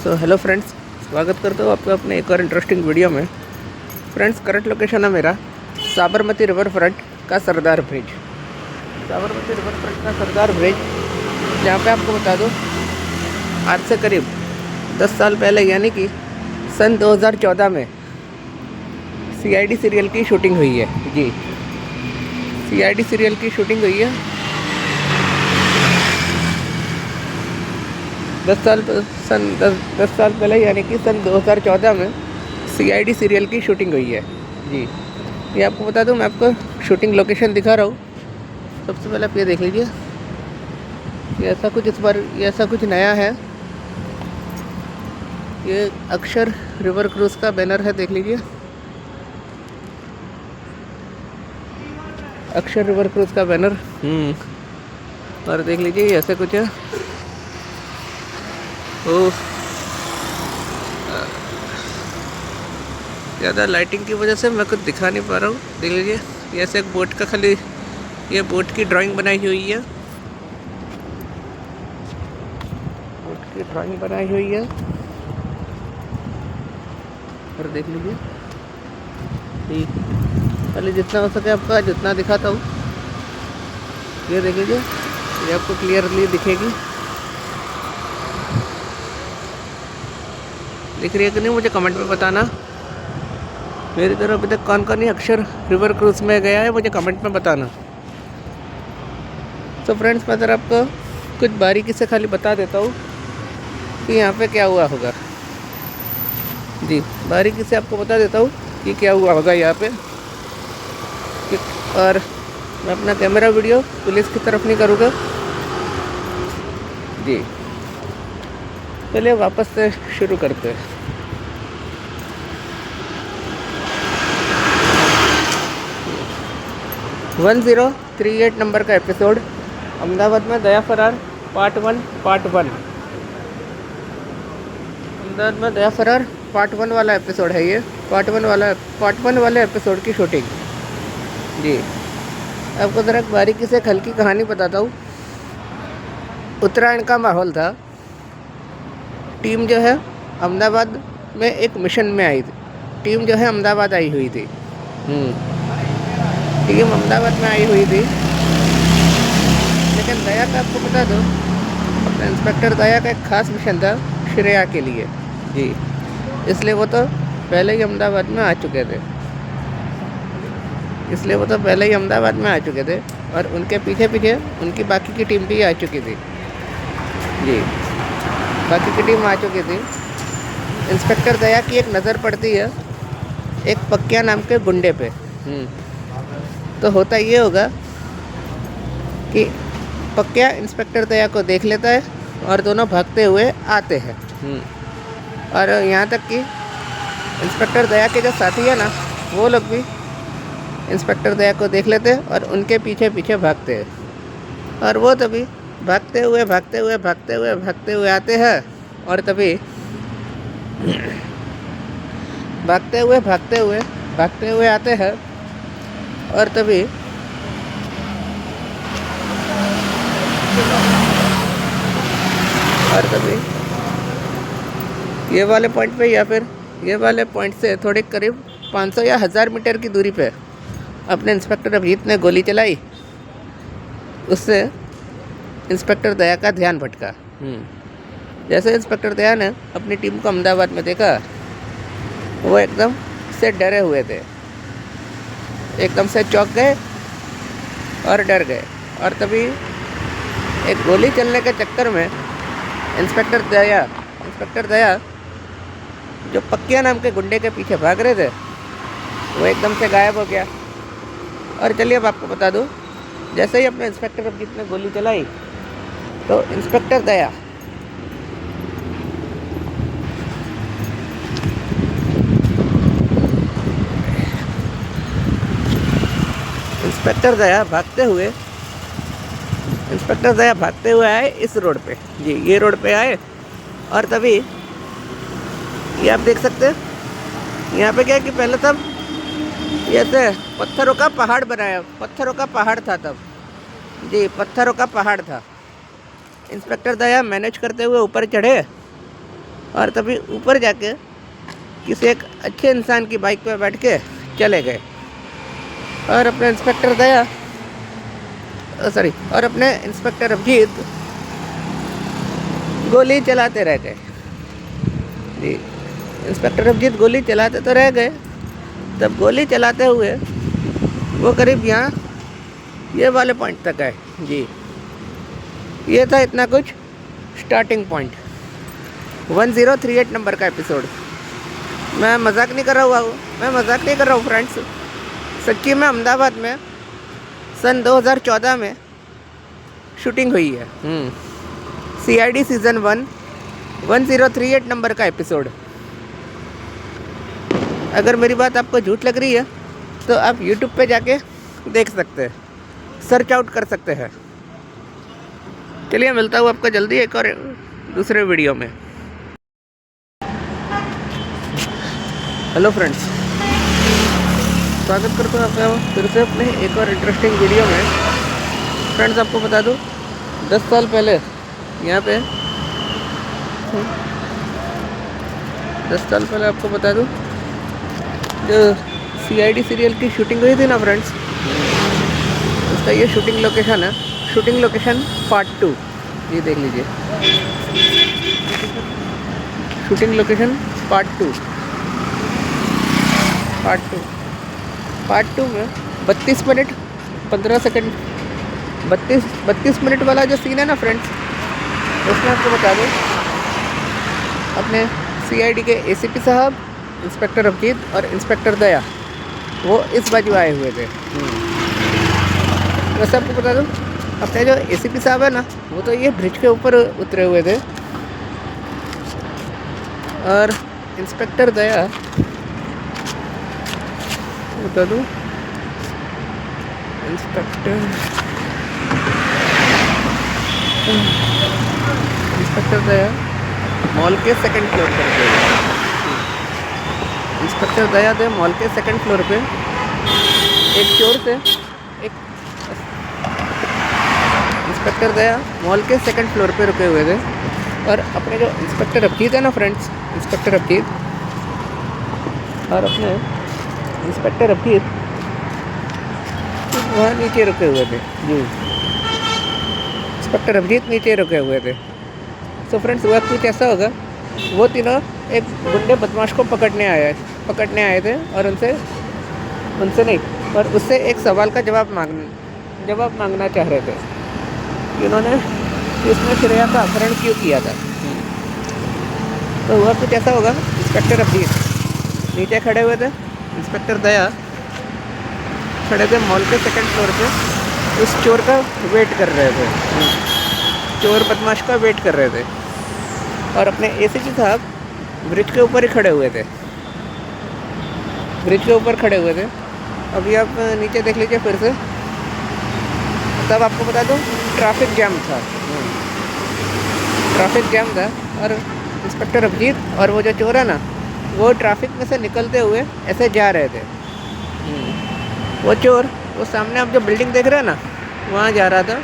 So hello friends, स्वागत करता हूँ आपका अपने एक और इंटरेस्टिंग वीडियो में। फ्रेंड्स, करंट लोकेशन है मेरा साबरमती रिवर फ्रंट का सरदार ब्रिज। साबरमती रिवर फ्रंट का सरदार ब्रिज, जहाँ पे आपको बता दूँ आज से करीब 10 साल पहले यानी कि सन 2014 में CID सीरियल की शूटिंग हुई है। जी, CID सीरियल की शूटिंग हुई है। 10 साल पहले यानी कि सन 2014 में CID सीरियल की शूटिंग हुई है। जी, ये आपको बता दूं, मैं आपको शूटिंग लोकेशन दिखा रहा हूँ। सबसे पहले आप ये देख लीजिए, ये ऐसा कुछ इस बार ये ऐसा कुछ नया है। ये अक्षर रिवर क्रूज़ का बैनर है, देख लीजिए। अक्षर रिवर क्रूज़ का बैनर और देख लीजिए ये ऐसे कुछ है। ज़्यादा लाइटिंग की वजह से मैं कुछ दिखा नहीं पा रहा हूँ। देख लीजिए, ये ऐसे एक बोट का खाली ये बोट की ड्राइंग बनाई हुई है। बोट की ड्राइंग बनाई हुई है और देख लीजिए, पहले जितना हो सके आपका जितना दिखाता हूँ, ये देख लीजिए, ये आपको क्लियरली दिखेगी। दिख रही है कि नहीं मुझे कमेंट में बताना। मेरी तरफ अभी तक कौन कौन ही अक्षर रिवर क्रूज़ में गया है मुझे कमेंट में बताना। तो फ्रेंड्स, मैं ज़रा आपको कुछ बारीकी से खाली बता देता हूँ कि यहाँ पे क्या हुआ होगा। जी, बारीकी से आपको बता देता हूँ कि क्या हुआ होगा यहाँ पे। और मैं अपना कैमरा वीडियो पुलिस की तरफ नहीं करूँगा। जी, चलिए वापस से शुरू करते हैं। वन 1038 नंबर का एपिसोड, अहमदाबाद में दया फरार पार्ट 1। अहमदाबाद में दया फरार पार्ट 1 वाला एपिसोड है ये। पार्ट वन वाले एपिसोड की शूटिंग। जी, आपको ज़रा बारीकी से हल्की कहानी बताता हूँ। उत्तरायण का माहौल था। टीम जो है अहमदाबाद में एक मिशन में आई थी। टीम जो है अहमदाबाद आई हुई थी। टीम अहमदाबाद में आई हुई थी, लेकिन दया का आपको बता दो, अपने इंस्पेक्टर दया का एक खास मिशन था श्रेया के लिए। जी, इसलिए वो तो पहले ही अहमदाबाद में आ चुके थे। और उनके पीछे पीछे उनकी बाकी की टीम भी आ चुकी थी। जी, बाकी की टीम आ चुकी थी। इंस्पेक्टर दया की एक नज़र पड़ती है एक पक्किया नाम के गुंडे पे। तो होता ये होगा कि पक्किया इंस्पेक्टर दया को देख लेता है और दोनों भागते हुए आते हैं। और यहाँ तक कि इंस्पेक्टर दया के जो साथी है ना, वो लोग भी इंस्पेक्टर दया को देख लेते हैं और उनके पीछे पीछे भागते हैं। और वो तभी भागते हुए आते हैं और तभी भागते हुए आते हैं और तभी ये वाले पॉइंट पे या फिर ये वाले पॉइंट से थोड़े करीब 500 या 1000 मीटर की दूरी पे अपने इंस्पेक्टर अभिजीत ने गोली चलाई। उससे इंस्पेक्टर दया का ध्यान भटका। जैसे इंस्पेक्टर दया ने अपनी टीम को अहमदाबाद में देखा, वो एकदम से डरे हुए थे, एकदम से चौंक गए और डर गए। और तभी एक गोली चलने के चक्कर में इंस्पेक्टर दया जो पक्किया नाम के गुंडे के पीछे भाग रहे थे, वो एकदम से गायब हो गया। और चलिए अब आपको बता दूं, जैसे ही अपने इंस्पेक्टर अभिजीत ने गोली चलाई तो इंस्पेक्टर दया भागते हुए आए इस रोड पे। जी, ये रोड पे आए और तभी ये आप देख सकते हैं, यहाँ पे क्या है कि पहले तब ये पत्थरों का पहाड़ था तब। जी, पत्थरों का पहाड़ था। इंस्पेक्टर दया मैनेज करते हुए ऊपर चढ़े और तभी ऊपर जाके किसी एक अच्छे इंसान की बाइक पर बैठ के चले गए और अपने इंस्पेक्टर दया और अपने इंस्पेक्टर अभिजीत गोली चलाते रह गए जी। इंस्पेक्टर अभिजीत गोली चलाते तो रह गए। तब गोली चलाते हुए वो करीब यहाँ ये वाले पॉइंट तक आए जी। ये था इतना कुछ स्टार्टिंग पॉइंट 1038 नंबर का एपिसोड। मैं मजाक नहीं कर रहा हूँ फ्रेंड्स। सच्ची में अहमदाबाद में सन 2014 में शूटिंग हुई है। CID सीज़न 1 1038 नंबर का एपिसोड। अगर मेरी बात आपको झूठ लग रही है तो आप YouTube पे जाके देख सकते हैं, सर्च आउट कर सकते हैं। चलिए मिलता हूँ आपको जल्दी एक और दूसरे वीडियो में। हेलो फ्रेंड्स, स्वागत करता हूँ आपका फिर से अपने एक और इंटरेस्टिंग वीडियो में। फ्रेंड्स आपको बता दूँ 10 साल पहले यहाँ पे 10 साल पहले आपको बता दूँ जो CID सीरियल की शूटिंग हुई थी ना फ्रेंड्स, उसका ये शूटिंग लोकेशन है। शूटिंग लोकेशन पार्ट 2 ये देख लीजिए। शूटिंग लोकेशन पार्ट 2 में 32 मिनट 15 सेकंड 32 मिनट वाला जो सीन है ना फ्रेंड्स, उसमें आपको बता दूँ अपने CID के ACP साहब, इंस्पेक्टर अभिजीत और इंस्पेक्टर दया वो इस बाजू आए हुए थे। वैसे आपको बता दूँ अपने जो ACP साहब है ना, वो तो ये ब्रिज के ऊपर उतरे हुए थे और इंस्पेक्टर दया बता दूँ इंस्पेक्टर दया मॉल के सेकंड फ्लोर पर थे। इंस्पेक्टर दया थे मॉल के सेकंड फ्लोर पे एक चोर से इंस्पेक्टर दया मॉल के सेकंड फ्लोर पे रुके हुए थे और अपने जो इंस्पेक्टर अभिजीत है ना फ्रेंड्स, इंस्पेक्टर अभिजीत और अपने इंस्पेक्टर अभिजीत वहाँ नीचे रुके हुए थे जी। इंस्पेक्टर अभिजीत नीचे रुके हुए थे। तो फ्रेंड्स हुआ कुछ ऐसा होगा, वो तीनों एक गुंडे बदमाश को पकड़ने आए थे और उनसे नहीं और उससे एक सवाल का जवाब मांगना चाह रहे थे कि उन्होंने इसमें श्रेया का अपहरण क्यों किया था। तो हुआ कुछ ऐसा होगा, इंस्पेक्टर अभिजीत नीचे खड़े हुए थे, इंस्पेक्टर दया खड़े थे मॉल के सेकंड फ्लोर पे, उस चोर का वेट कर रहे थे, चोर बदमाश का वेट कर रहे थे और अपने ACP साहब ब्रिज के ऊपर ही खड़े हुए थे। अभी आप नीचे देख लीजिए फिर से। तब आपको बता दूँ ट्रैफिक जाम था और इंस्पेक्टर अभिजीत और वो जो चोर है ना, वो ट्रैफिक में से निकलते हुए ऐसे जा रहे थे। वो चोर वो सामने आप जो बिल्डिंग देख रहे हैं ना, वहाँ जा रहा था।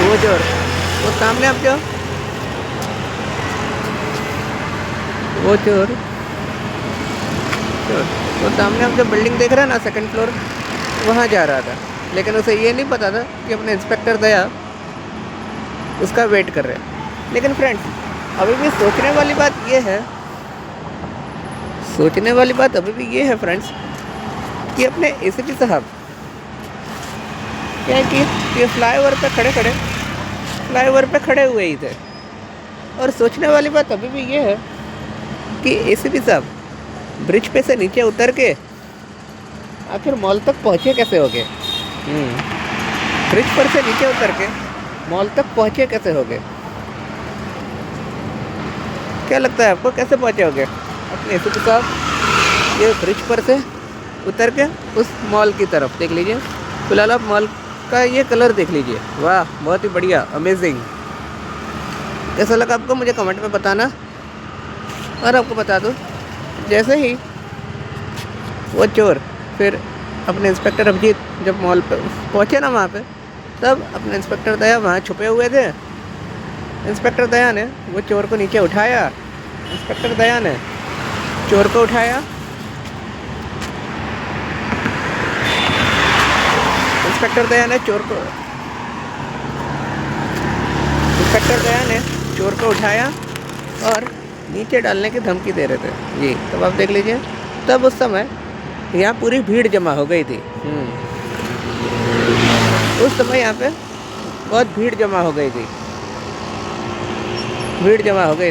वो चोर वो सामने आप जो बिल्डिंग देख रहे हैं ना सेकंड फ्लोर, वहाँ जा रहा था। लेकिन उसे ये नहीं पता था कि अपने इंस्पेक्टर दया उसका वेट कर रहे हैं। लेकिन फ्रेंड्स अभी भी सोचने वाली बात अभी भी ये है फ्रेंड्स कि अपने ACP साहब क्या है कि फ्लाईओवर पे खड़े हुए ही थे। और सोचने वाली बात अभी भी ये है कि ACP साहब ब्रिज पे से नीचे उतर के आखिर मॉल तक पहुँचे कैसे होगे। ब्रिज पर से नीचे उतर के मॉल तक पहुँचे कैसे होगे। क्या लगता है आपको, कैसे पहुँचे होगे अपने ACP साहब ये ब्रिज पर से उतर के उस मॉल की तरफ? देख लीजिए फिलहाल आप मॉल का ये कलर देख लीजिए, वाह बहुत ही बढ़िया, अमेजिंग। कैसा लगा आपको मुझे कमेंट में बताना। और आपको बता दूँ जैसे ही वो चोर फिर अपने इंस्पेक्टर अभिजीत जब मॉल पे पहुँचे ना, वहाँ पे तब अपने इंस्पेक्टर दया वहाँ छुपे हुए थे। इंस्पेक्टर दया ने वो चोर को नीचे उठाया। इंस्पेक्टर दया ने चोर को उठाया। इंस्पेक्टर दया ने चोर को उठाया और नीचे डालने की धमकी दे रहे थे जी। तब आप देख लीजिए, तब उस समय यहाँ पूरी भीड़ जमा हो गई थी। उस समय यहाँ पे बहुत भीड़ जमा हो गई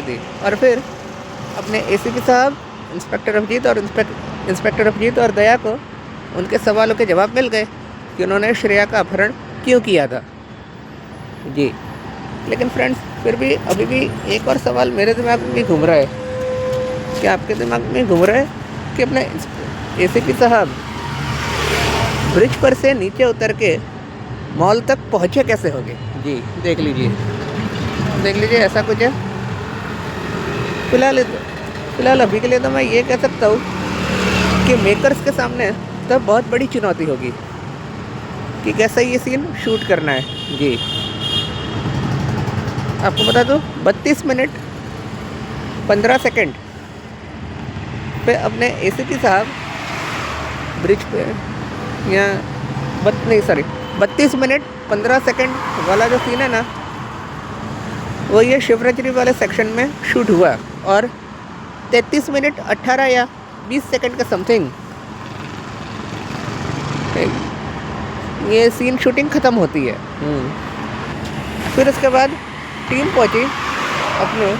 थी। और फिर अपने एसीपी साहब, इंस्पेक्टर अभिजीत और दया को उनके सवालों के जवाब मिल गए कि उन्होंने श्रेया का अपहरण क्यों किया था जी। लेकिन फ्रेंड्स, फिर भी अभी भी एक और सवाल मेरे दिमाग में घूम रहा है। क्या आपके दिमाग में घूम रहा है कि अपने एसीपी साहब ब्रिज पर से नीचे उतर के मॉल तक पहुँचे कैसे होंगे जी? देख लीजिए ऐसा कुछ है। फिलहाल अभी के लिए तो मैं ये कह सकता हूँ कि मेकर्स के सामने तब बहुत बड़ी चुनौती होगी कि कैसा ये सीन शूट करना है जी। आपको बता दूँ 32 मिनट 15 सेकंड पे अपने एसीपी साहब ब्रिज पे 32 मिनट 15 सेकंड वाला जो सीन है ना, वो ये शिवरात्रि वाले सेक्शन में शूट हुआ और 33 मिनट 18 या 20 सेकंड का समथिंग ये सीन शूटिंग ख़त्म होती है। फिर उसके बाद टीम पहुंची अपने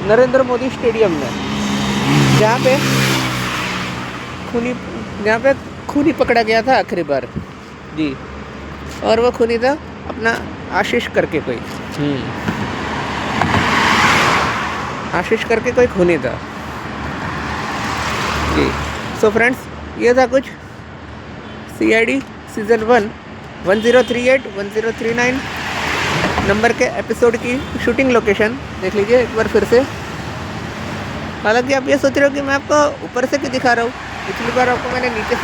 नरेंद्र मोदी स्टेडियम में, जहाँ पे खूनी पकड़ा गया था आखिरी बार जी। और वो खूनी था अपना आशीष करके कोई खूनी था जी। सो फ्रेंड्स, ये था कुछ CID सीज़न 1 1038 1039 नंबर के एपिसोड की शूटिंग लोकेशन देख लीजिए एक बार फिर से। हालांकि आप ये सोच रहे हो कि मैं आपको ऊपर से क्यों दिखा रहा हूँ। पिछली बार आपको मैंने नीचे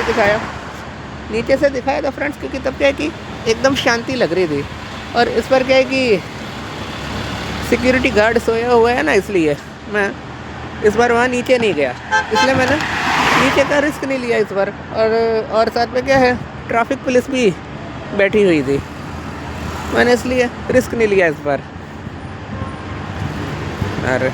से दिखाया था फ्रेंड्स, क्योंकि तब क्या है कि एकदम शांति लग रही थी। और इस बार क्या है कि सिक्योरिटी गार्ड सोया हुआ है ना, इसलिए मैं इस बार वहाँ नीचे नहीं गया। इसलिए मैंने नीचे का रिस्क नहीं लिया इस बार। और साथ में क्या है, ट्रैफिक पुलिस भी बैठी हुई थी, मैंने इसलिए रिस्क नहीं लिया इस बार। अरे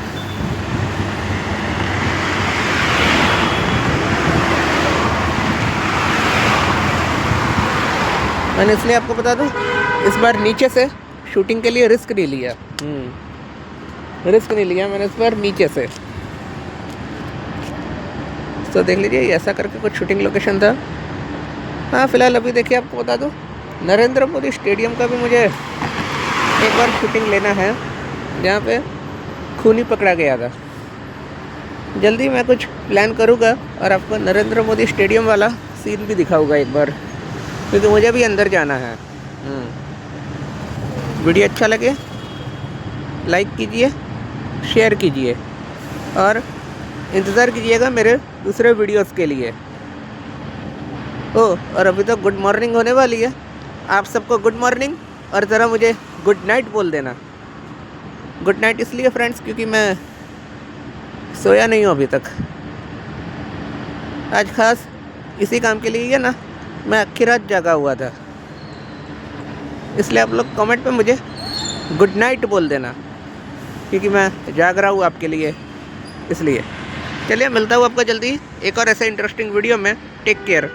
मैंने इसलिए आपको बता दूं, इस बार नीचे से शूटिंग के लिए रिस्क नहीं लिया मैंने इस बार नीचे से। तो देख लीजिए ऐसा करके कुछ शूटिंग लोकेशन था। हाँ, फिलहाल अभी देखिए आपको बता दूं, नरेंद्र मोदी स्टेडियम का भी मुझे एक बार शूटिंग लेना है, जहाँ पे खूनी पकड़ा गया था। जल्दी मैं कुछ प्लान करूँगा और आपको नरेंद्र मोदी स्टेडियम वाला सीन भी दिखाऊंगा एक बार, क्योंकि मुझे भी अंदर जाना है। वीडियो अच्छा लगे लाइक कीजिए, शेयर कीजिए और इंतज़ार कीजिएगा मेरे दूसरे वीडियोस के लिए। और अभी तो गुड मॉर्निंग होने वाली है। आप सबको गुड मॉर्निंग, और ज़रा मुझे गुड नाइट बोल देना। गुड नाइट इसलिए फ्रेंड्स क्योंकि मैं सोया नहीं हूँ अभी तक। आज ख़ास इसी काम के लिए ना मैं आखिर रात जागा हुआ था, इसलिए आप लोग कमेंट पे मुझे गुड नाइट बोल देना, क्योंकि मैं जाग रहा हूँ आपके लिए। इसलिए चलिए, मिलता हूँ आपको जल्दी एक और ऐसे इंटरेस्टिंग वीडियो में। Take care.